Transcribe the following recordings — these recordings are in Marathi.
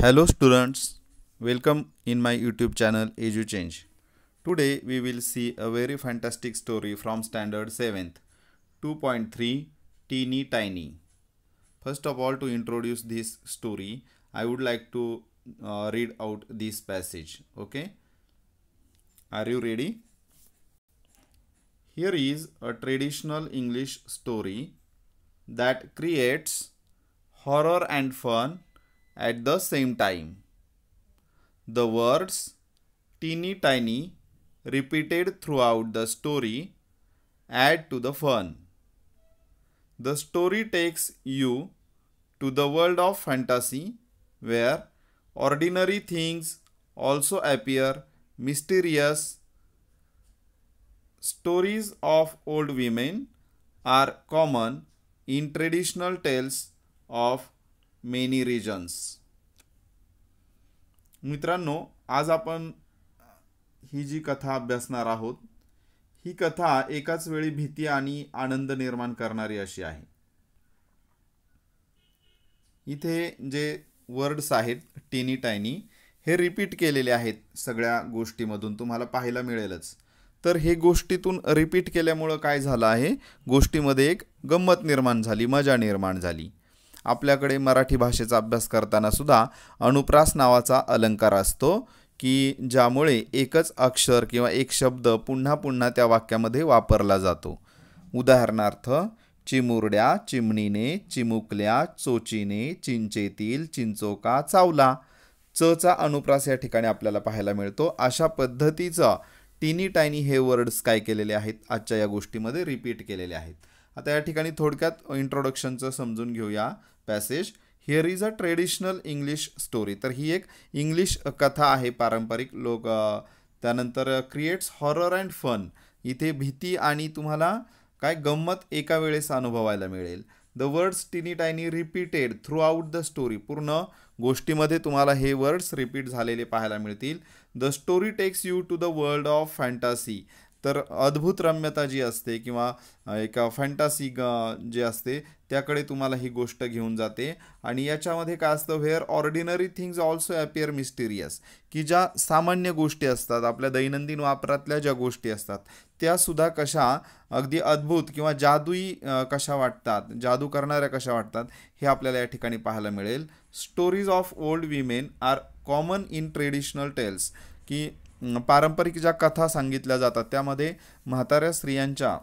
Hello students, welcome in my YouTube channel EduChange. Today we will see a very fantastic story from standard 7th 2.3 Teeny Tiny. First of all, to introduce this story, I would like to read out this passage. Okay, are you ready? Here is a traditional English story that creates horror and fun at the same time. The words teeny tiny repeated throughout the story add to the fun. The story takes you to the world of fantasy where ordinary things also appear mysterious. Stories of old women are common in traditional tales of many regions. मित्रांनो, आज आपण ही जी कथा अभ्यासणार आहोत, ही कथा एकाच वेळी भीती आणि आनंद निर्माण करणारी अशी आहे. इथे जे वर्ड्स आहेत टीनी टायनी हे रिपीट केलेले आहेत सगळ्या गोष्टीमधून तुम्हाला पाहायला मिळेलच. तर हे गोष्टीतून रिपीट केल्यामुळे काय झालं आहे, गोष्टीमध्ये एक गंमत निर्माण झाली, मजा निर्माण झाली. आपल्याकडे मराठी भाषेचा अभ्यास करताना सुद्धा अनुप्रास नावाचा अलंकार असतो की ज्यामुळे एकच अक्षर किंवा एक शब्द पुन्हा पुन्हा त्या वाक्यामध्ये वापरला जातो. उदाहरणार्थ चिमुरड्या चिमणीने चिमुकल्या चोचीने चिंचेतील चिंचोका चावला. चचा अनुप्रास या ठिकाणी आपल्याला पाहायला मिळतो. अशा पद्धतीचा टीनी टायनी हे वर्ड्स काय केलेले आहेत, आजच्या या गोष्टीमध्ये रिपीट केलेले आहेत. आता या ठिकाणी थोडक्यात इंट्रोडक्शनचं समजून घेऊया passage. Here is a traditional English story. तर ही एक इंग्लिश कथा आहे पारंपरिक लोक. त्यानंतर क्रिएट्स हॉरर अँड फन. इथे भीती आणि तुम्हाला काय गंमत एका वेळेस अनुभवायला मिळेल. The words teeny tiny repeated through the story. पूर्ण गोष्टीमध्ये तुम्हाला हे वर्ड्स रिपीट झालेले पाहायला मिळतील. The story takes you to the world of fantasy. तर अद्भुत रम्यता जी असते किंवा एक फॅन्टसी जे असते त्याकडे तुम्हाला ही गोष्ट घेऊन जाते. आणि याच्यामध्ये काय असतं, where ordinary things also appear mysterious. की ज्या सामान्य गोष्टी असतात, आपल्या दैनंदिन वापरातल्या ज्या गोष्टी असतात त्यासुद्धा कशा अगदी अद्भुत किंवा जादुई कशा वाटतात, जादू करणाऱ्या कशा वाटतात हे आपल्याला या ठिकाणी पाहायला मिळेल. Stories of old women are common in traditional tales. की पारंपरिक ज्या कथा सांगितल्या जातात त्यामध्ये म्हाताऱ्या स्त्रियांच्या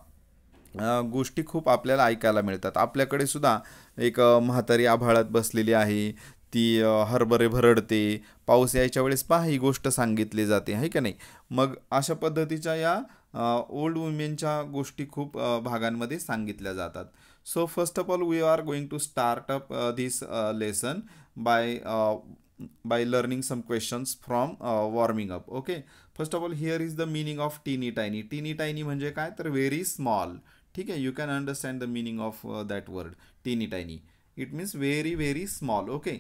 गोष्टी खूप आपल्याला ऐकायला मिळतात. आपल्याकडे सुद्धा एक म्हातारी आभाळात बसलेली आहे, ती हरभरे भरडते, पाऊस यायच्या वेळेस पहा ही गोष्ट सांगितली जाते, आहे का नाही. मग अशा पद्धतीच्या या ओल्ड वुमेनच्या गोष्टी खूप भागांमध्ये सांगितल्या जातात. So first of all we are going to start up this lesson by learning some questions from warming up. Okay, first of all here is the meaning of teeny tiny. Teeny tiny म्हणजे काय, तर very small. ठीक आहे, you can understand the meaning of that word teeny tiny. It means very very small. Okay,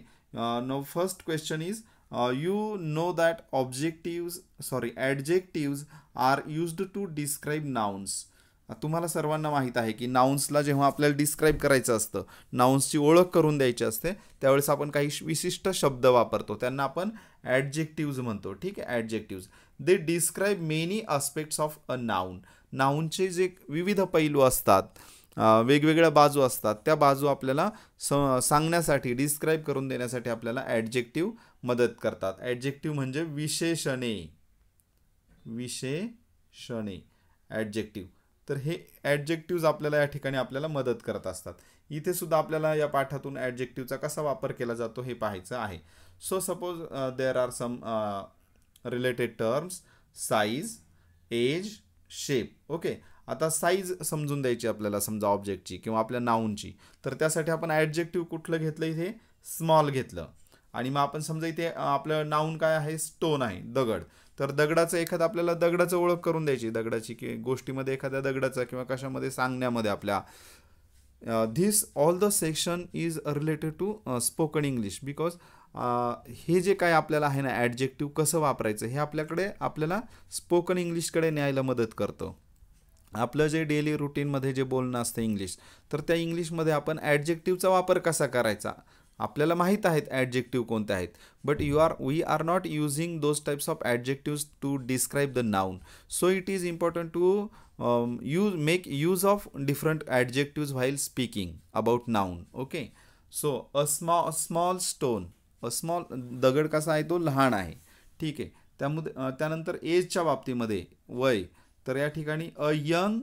now first question is you know that adjectives are used to describe nouns. तुम्हाला सर्वांना माहीत आहे की नाउन्सला जेव्हा आपल्याला डिस्क्राईब करायचं असतं, नाउन्सची ओळख करून द्यायची असते, त्यावेळेस आपण काही विशिष्ट शब्द वापरतो, त्यांना आपण ॲडजेक्टिव्ज म्हणतो. ठीक आहे, adjectives they describe many aspects of a noun. नाउनचे जे विविध पैलू असतात, वेगवेगळ्या बाजू असतात, त्या बाजू आपल्याला सांगण्यासाठी, डिस्क्राईब करून देण्यासाठी आपल्याला ॲडजेक्टिव्ह मदत करतात. ॲडजेक्टिव्ह म्हणजे विशेषणे, ॲडजेक्टिव्ह. तर हे ॲडजेक्टिव्ज आपल्याला या ठिकाणी आपल्याला मदत करत असतात. इथे सुद्धा आपल्याला या पाठातून ॲडजेक्टिव्हचा कसा वापर केला जातो हे पाहायचं आहे. So suppose there are some related terms, size, age, shape. Okay, आता साईज समजून द्यायची आपल्याला, समजा ऑब्जेक्टची किंवा आपल्या नाऊनची, तर त्यासाठी आपण ॲडजेक्टिव्ह कुठलं घेतलं, इथे स्मॉल घेतलं. आणि मग आपण समजा इथे आपलं नाऊन काय आहे, स्टोन आहे, दगड. तर दगडाचं एखादं आपल्याला दगडाचं ओळख करून द्यायची, दगडाची की गोष्टीमध्ये एखाद्या दगडाचं किंवा कशामध्ये सांगण्यामध्ये आपल्या. This all the section is related to spoken English because हे जे काय आपल्याला आहे ना ॲडजेक्टिव्ह कसं वापरायचं हे आपल्याला स्पोकन इंग्लिशकडे न्यायला मदत करतं. आपलं जे डेली रुटीनमध्ये जे बोलणं असतं इंग्लिश, तर त्या इंग्लिशमध्ये आपण ॲडजेक्टिव्हचा वापर कसा करायचा, आपल्याला माहीत आहेत ॲडजेक्टिव्ह कोणते आहेत, but we are not using those types of adjectives to describe the noun. So it is important to make use of different adjectives while speaking about noun. Okay. So a small stone, small दगड कसा आहे, तो लहान आहे. ठीक आहे. त्यानंतर एजच्या बाबतीमध्ये वय, तर या ठिकाणी अ यंग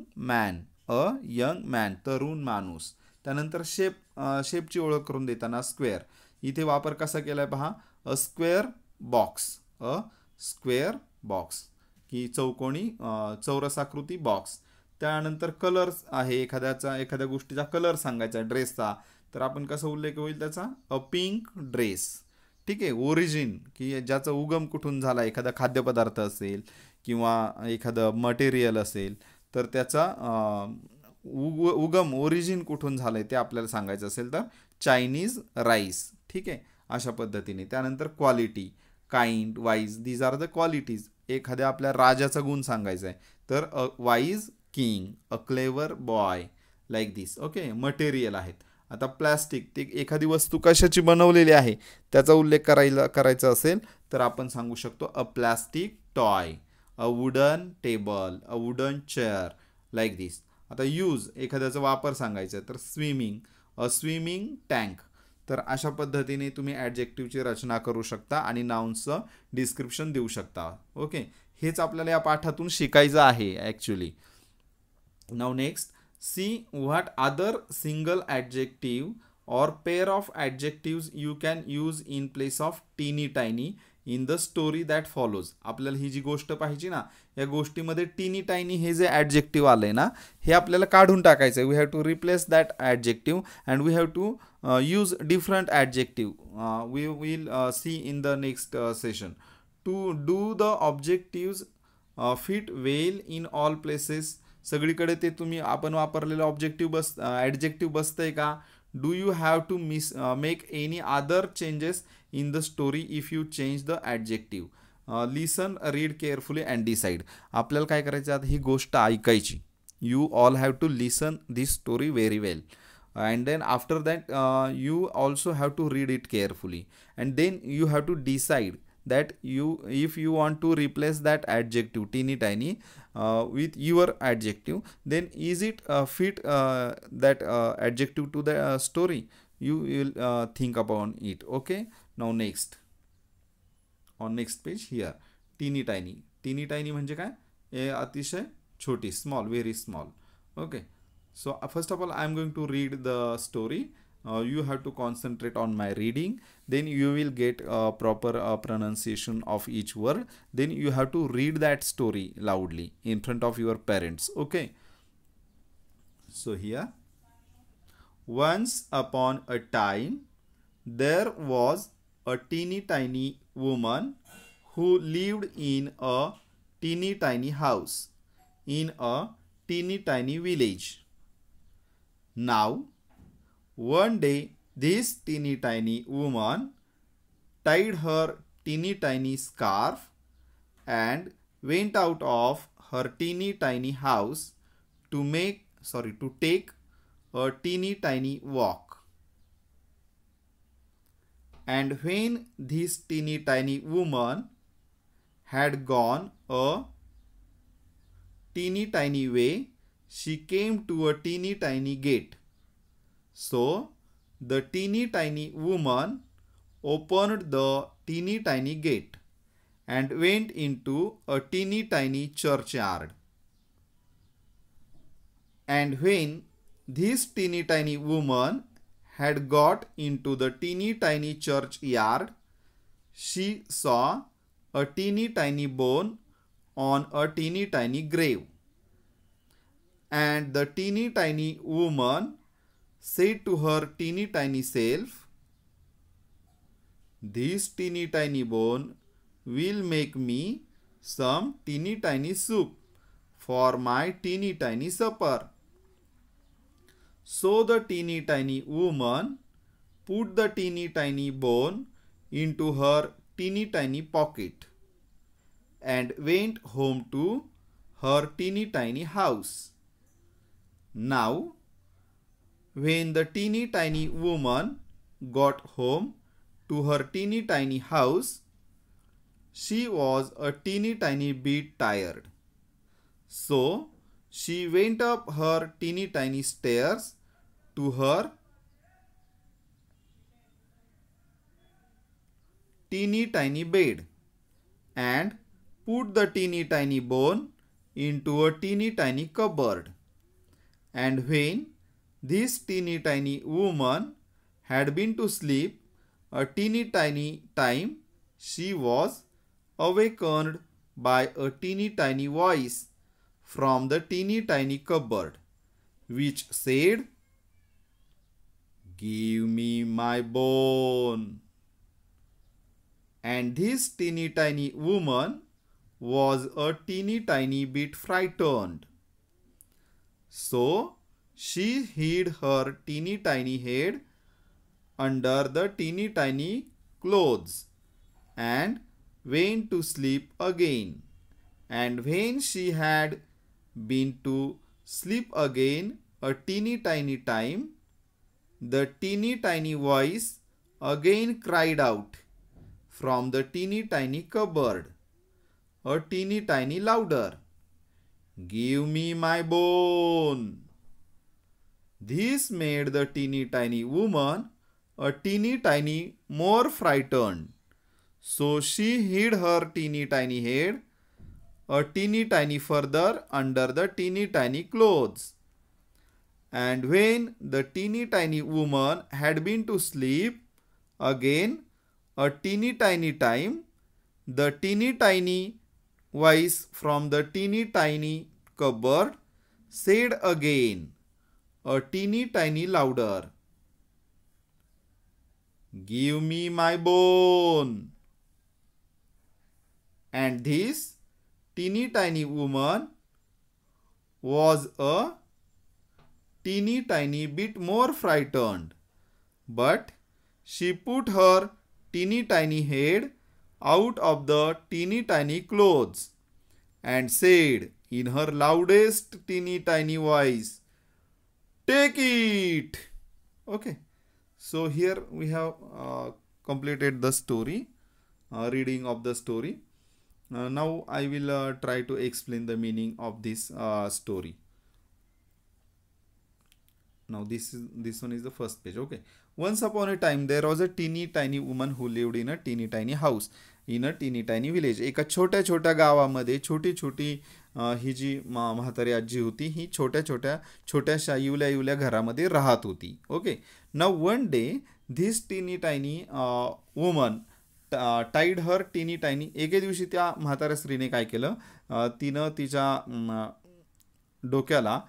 मॅन तरुण माणूस. त्यानंतर शेपची ओळख करून देताना स्क्वेअर, इथे वापर कसा केला आहे पहा, अ स्क्वेअर बॉक्स की चौकोनी चौरसाकृती बॉक्स. त्यानंतर कलर्स आहे, एखाद्या गोष्टीचा कलर सांगायचा ड्रेसचा, तर आपण कसा उल्लेख होईल त्याचा, अ पिंक ड्रेस. ठीक आहे. ओरिजिन की ज्याचा उगम कुठून झाला, एखादा खाद्यपदार्थ असेल किंवा एखादं मटेरियल असेल, तर त्याचा उगम ओरिजिन कुठून झालं आहे ते आपल्याला सांगायचं असेल तर चायनीज राईस. ठीक आहे, अशा पद्धतीने. त्यानंतर quality, kind, wise, these are the qualities. एखाद्या आपल्या राजाचा गुण सांगायचा आहे, तर a wise king, a clever boy, like this. Okay. Material आहेत. आता प्लॅस्टिक, ते एखादी वस्तू कशाची बनवलेली आहे त्याचा उल्लेख करायचा असेल तर आपण सांगू शकतो a plastic toy, a wooden table, a wooden chair, like this. आता यूज, एखाद्याचा वापर सांगायचा तर स्विमिंग, अ स्विमिंग टँक. तर अशा पद्धतीने तुम्ही ॲडजेक्टिव्हची रचना करू शकता आणि नाउन्सचं डिस्क्रिप्शन देऊ शकता. ओके. हेच आपल्याला या पाठातून शिकायचं आहे actually. Now next, see what other single adjective or pair of adjectives you can use in place of teeny tiny in the story that follows. आपल्याला ही जी गोष्ट पाहिजे ना, या गोष्टीमध्ये टीनी टायनी हे जे ॲडजेक्टिव्ह आलंय ना, हे आपल्याला काढून टाकायचं आहे. We have to replace that adjective and we have to use different adjective. We will see in the next session. To do the objectives fit well in all places. सगळीकडे ते आपण वापरलेलं ॲडजेक्टिव्ह बसतंय का? Do you have to make any other changes in the story if you change the adjective? Listen, read carefully and decide. आपल्याला काय करायचं आता, ही गोष्ट ऐकायची. You all have to listen this story very well. And then after that you also have to read it carefully. And then you have to decide that if you want to replace that adjective teeny tiny with your adjective, then is it fit that adjective to the story? You will think about it. Okay. Now next, on next page here, teeny tiny म्हणजे काय, हे अतिशय छोटी, small, very small. Okay. So first of all I am going to read the story. You have to concentrate on my reading, then you will get proper pronunciation of each word. Then you have to read that story loudly in front of your parents. Okay. So here, once upon a time there was a teeny tiny woman who lived in a teeny tiny house in a teeny tiny village. Now one day this teeny tiny woman tied her teeny tiny scarf and went out of her teeny tiny house to take a teeny tiny walk. And when this teeny tiny woman had gone a teeny tiny way, she came to a teeny tiny gate. So the teeny tiny woman opened the teeny tiny gate and went into a teeny tiny churchyard. And when this teeny tiny woman had got into the teeny tiny churchyard, she saw a teeny tiny bone on a teeny tiny grave. And the teeny tiny woman said to her teeny tiny self, this teeny tiny bone will make me some teeny tiny soup for my teeny tiny supper. So the teeny tiny woman put the teeny tiny bone into her teeny tiny pocket and went home to her teeny tiny house. Now when the teeny tiny woman got home to her teeny tiny house, she was a teeny tiny bit tired. So she went up her teeny tiny stairs to her teeny tiny bed and put the teeny tiny bone into a teeny tiny cupboard. And when this teeny tiny woman had been to sleep a teeny tiny time, she was awakened by a teeny tiny voice from the teeny tiny cupboard, which said, "Give me my bone." And this teeny tiny woman was a teeny tiny bit frightened. So she hid her teeny tiny head under the teeny tiny clothes and went to sleep again. And when she had been to sleep again a teeny tiny time, the teeny tiny voice again cried out from the teeny tiny cupboard, a teeny tiny louder, "Give me my bone." This made the teeny tiny woman a teeny tiny more frightened. So she hid her teeny tiny head a teeny tiny further under the teeny tiny clothes. And when the teeny tiny woman had been to sleep again a teeny tiny time, the teeny tiny voice from the teeny tiny cupboard said again, a teeny tiny louder, "Give me my bone." And this teeny tiny woman was a teeny tiny bit more frightened, but she put her teeny tiny head out of the teeny tiny clothes and said in her loudest teeny tiny voice, "Take it." Okay, so here we have completed the story, reading of the story. Now I will try to explain the meaning of this story. Now this one is the first page. Okay, once upon a time there was a teeny tiny woman who lived in a teeny tiny house in a teeny tiny village. एका छोट्या छोट्या गावामध्ये छोटी छोटी ही जी म्हातारी आजी होती ही छोट्याशा इवल्या घरामध्ये राहत होती. Okay, now one day this teeny tiny woman tied हर टीनी टायनी. एके दिवशी त्या म्हाताऱ्या स्त्रीने काय केलं, तिनं तिच्या डोक्याला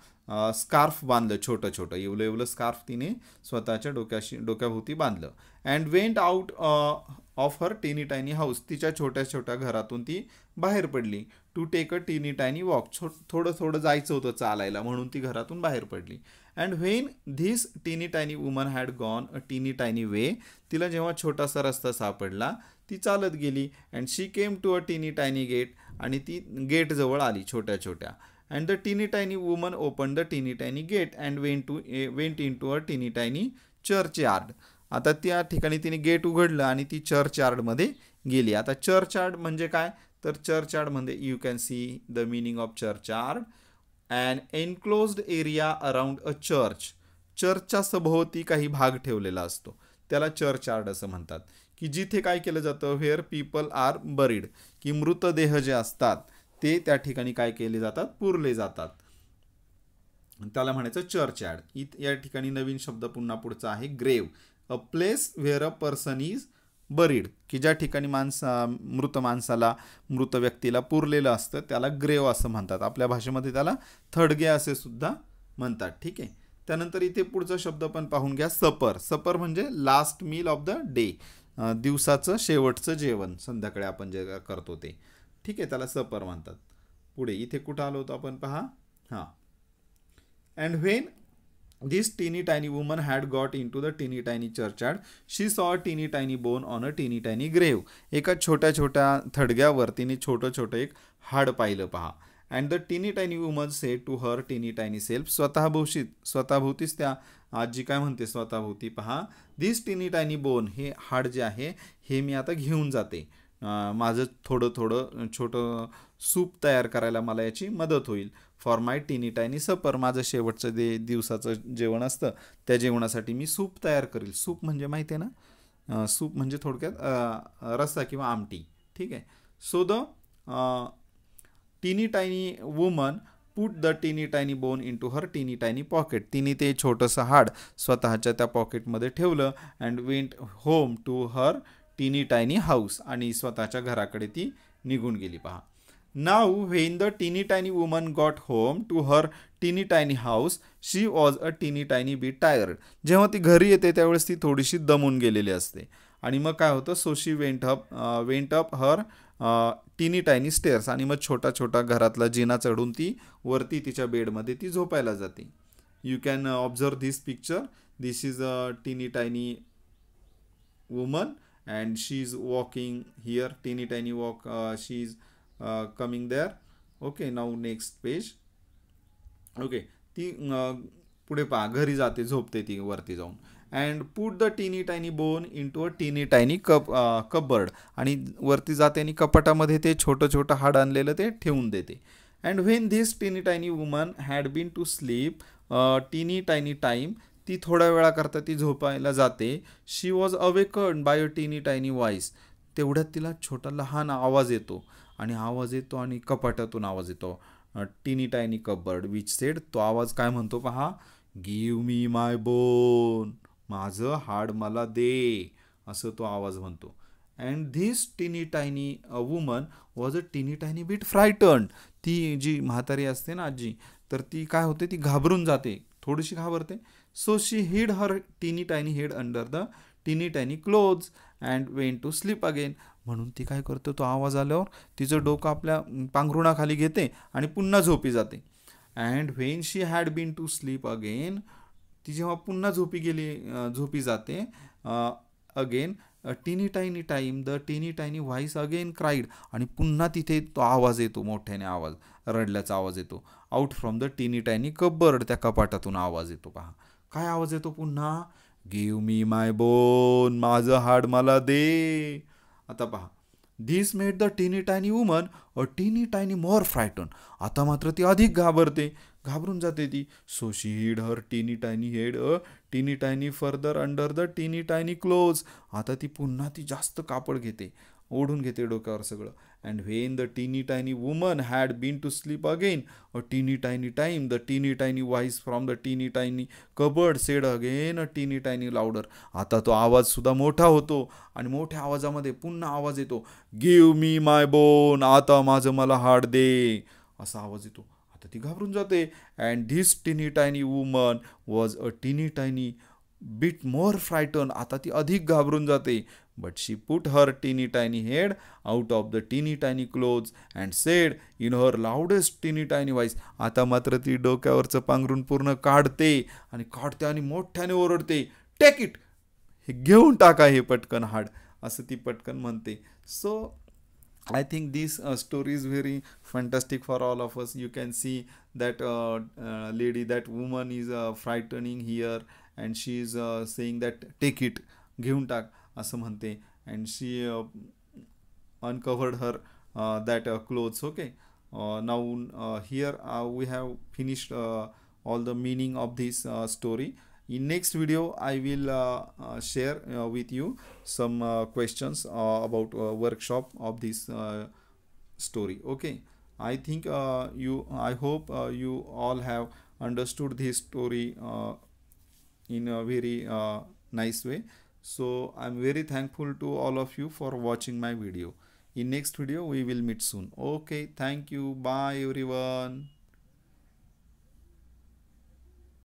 स्कार्फ बांधलं, छोटं एवलं स्कार्फ तिने स्वतःच्या डोक्याभोवती बांधलं. And went out of her टीनी टायनी हाऊस. तिच्या छोट्या घरातून ती बाहेर पडली. टू टेक अ टीनी टायनी वॉक. थोडं जायचं होतं चालायला म्हणून ती घरातून बाहेर पडली. And when this teeny tiny woman had gone अ टीनी टायनी वे. तिला जेव्हा छोटासा रस्ता सापडला ती चालत गेली. And she came to a टीनी टायनी गेट. आणि ती गेट जवळ आली छोट्या. And the teeny tiny woman opened the teeny tiny gate and went into a teeny tiny churchyard. आता त्या ठिकाणी तिने गेट उघडलं आणि ती चर्चयार्डमध्ये गेली. आता चर्चयार्ड म्हणजे काय, तर चर्चयार्डमध्ये you can see the meaning of churchyard, and enclosed area around a church. चर्चच्या सभोवती काही भाग ठेवलेला असतो, त्याला चर्चयार्ड असं म्हणतात. की जिथे काय केलं जातं, व्हेअर पीपल आर बरीड, की मृतदेह जे असतात ते त्या ठिकाणी काय केले जातात, पुरले जातात. त्याला म्हणायचं चर्चयार्ड. या ठिकाणी नवीन शब्द पुन्हा पुढचा आहे ग्रेव. A place where a person is buried, की ज्या ठिकाणी मृत व्यक्तीला पुरलेलं असतं त्याला ग्रेव असं म्हणतात. आपल्या भाषेमध्ये त्याला थडगे असे सुद्धा म्हणतात. ठीक आहे. त्यानंतर इथे पुढचा शब्द पण पाहून घ्या, सपर. सपर म्हणजे last meal of the day, दिवसाचं शेवटचं जेवण संध्याकाळी आपण जे करतो ते. ठीक आहे, त्याला सपर म्हणतात. पुढे इथे कुठं आलो होतो आपण, पहा. हां, and when this teeny tiny woman had got into the teeny tiny churchyard, she saw a टीनी टायनी बोन ऑन अ टीनी टायनी ग्रेव. एका छोट्या थडग्यावर तिने छोटं एक हाड पाहिलं, पहा. And the tiny tiny woman said to her tiny tiny self. स्वतःभोवतीच त्या आजी काय म्हणते स्वतःभोवती, पहा, दिस टिनी टायनी बोन, हे हाड जे आहे हे मी आता घेऊन जाते. माझं थोडं थोडं छोटं सूप तयार करायला मला याची मदत होईल. फॉर माय टिनी टायनी सपर, माझं शेवटचं दिवसाचं जेवण असतं त्या जेवणासाठी मी सूप तयार करेल. सूप म्हणजे माहिती आहे ना, सूप म्हणजे थोडक्यात रस्सा किंवा आमटी. ठीक आहे. So the tiny tiny woman put the tiny tiny bone into her tiny tiny pocket. तिने ते छोटंसं हाड स्वतःच्या त्या पॉकेटमध्ये ठेवलं. And went home to her tiny tiny house, आणि स्वतःच्या घराकडे ती निघून गेली. पहा. Now when the tiny tiny woman got home to her tiny tiny house she was a tiny tiny bit tired. जेव्हा ती घरी येते त्यावेळेस ती थोडीशी दमून गेलेली असते. आणि मग काय होतं, so she went up her tiny tiny stairs, आणि मग छोटा छोटा घरातला जिना चढून ती वरती तिच्या बेडमध्ये ती झोपायला जाते. You can observe this picture. This is a tiny tiny woman and she is walking here, teeny tiny walk, she is coming there. Okay, now next page. Okay, ती पुढे पहा, घरी जाते, झोपते ती वरती जाऊन. And put the tiny tiny bone into a tiny tiny cupboard, आणि वरती जाते आणि कपाटामध्ये ते छोटं छोटं हाड आणलेलं ते ठेवून देते. And when this tiny tiny woman had been to sleep teeny tiny time, ती थोड्या वेळाकरता ती झोपायला जाते. She was awakened by a tiny tiny voice. तेवढ्यात तिला छोटा लहान आवाज येतो, आणि कपाटातून आवाज येतो, टिनी टायनी कपबर्ड विच सेड. तो आवाज काय म्हणतो पहा, गिव्ह मी माय बोन, माझं हाड मला दे, असं तो आवाज म्हणतो. And this tiny tiny woman was a tiny tiny bit frightened. ती जी म्हातारी असते ना आजी, तर ती काय होते, ती घाबरून जाते, थोडीशी घाबरते. So she hid her tiny tiny head under the tiny tiny clothes and went to sleep again. म्हणून ती काय करते, तो आवाज आल्यावर तिचं डोकं आपल्या पांघरुणाखाली घेते आणि पुन्हा झोपी जाते. And when she had been to sleep again, ती जेव्हा पुन्हा झोपी जाते again, teeny tiny time the tiny tiny voice again cried, आणि पुन्हा तिथे तो आवाज येतो, मोठ्याने आवाज, रडल्याचा आवाज येतो. Out from the tiny tiny cupboard, त्या कपाटातून आवाज येतो. पहा, काय आवाज येतो पुन्हा, गिव्ह मी माय बोन, माझं हाड मला दे. आता पहा, this made the tiny tiny woman a tiny tiny more frightened. आता मात्र ती अधिक घाबरून जाते ती. So she hid her tiny tiny head a tiny tiny further under the tiny tiny clothes. आता ती पुन्हा जास्त कापड घेते, ओढून घेते डोक्यावर सगळं. And when the tiny tiny woman had been to sleep again a tiny tiny time the tiny tiny voice from the tiny tiny cupboard said again a tiny tiny louder. आता तो आवाज सुद्धा मोठा होतो, आणि मोठ्या आवाजामध्ये पुन्हा आवाज येतो, गिव्ह मी माय बोन, आता माझं मला हाड दे, असा आवाज येतो. आता ती घाबरून जाते. And this tiny tiny woman was a tiny tiny bit more frightened. आता ती अधिक घाबरून जाते. But she put her tiny tiny head out of the tiny tiny clothes and said in her loudest tiny tiny voice. आता मात्र ती डोक्यावरचं पांघरून पूर्ण काढते आणि मोठ्याने ओरडते, टेक इट, हे घेऊन टाका हे पटकन हाड, असं ती पटकन म्हणते. So I think this story is very fantastic for all of us. You can see that lady, that woman is frightening here, and she is saying that take it, घेऊन टाक, असं म्हणते. And she uncovered her that clothes. Okay, now here we have finished all the meaning of this story. In next video I will share with you some questions about workshop of this story. Okay, I think I hope you all have understood this story in a very nice way. So I'm very thankful to all of you for watching my video. In next video we will meet soon. Okay, thank you, bye everyone.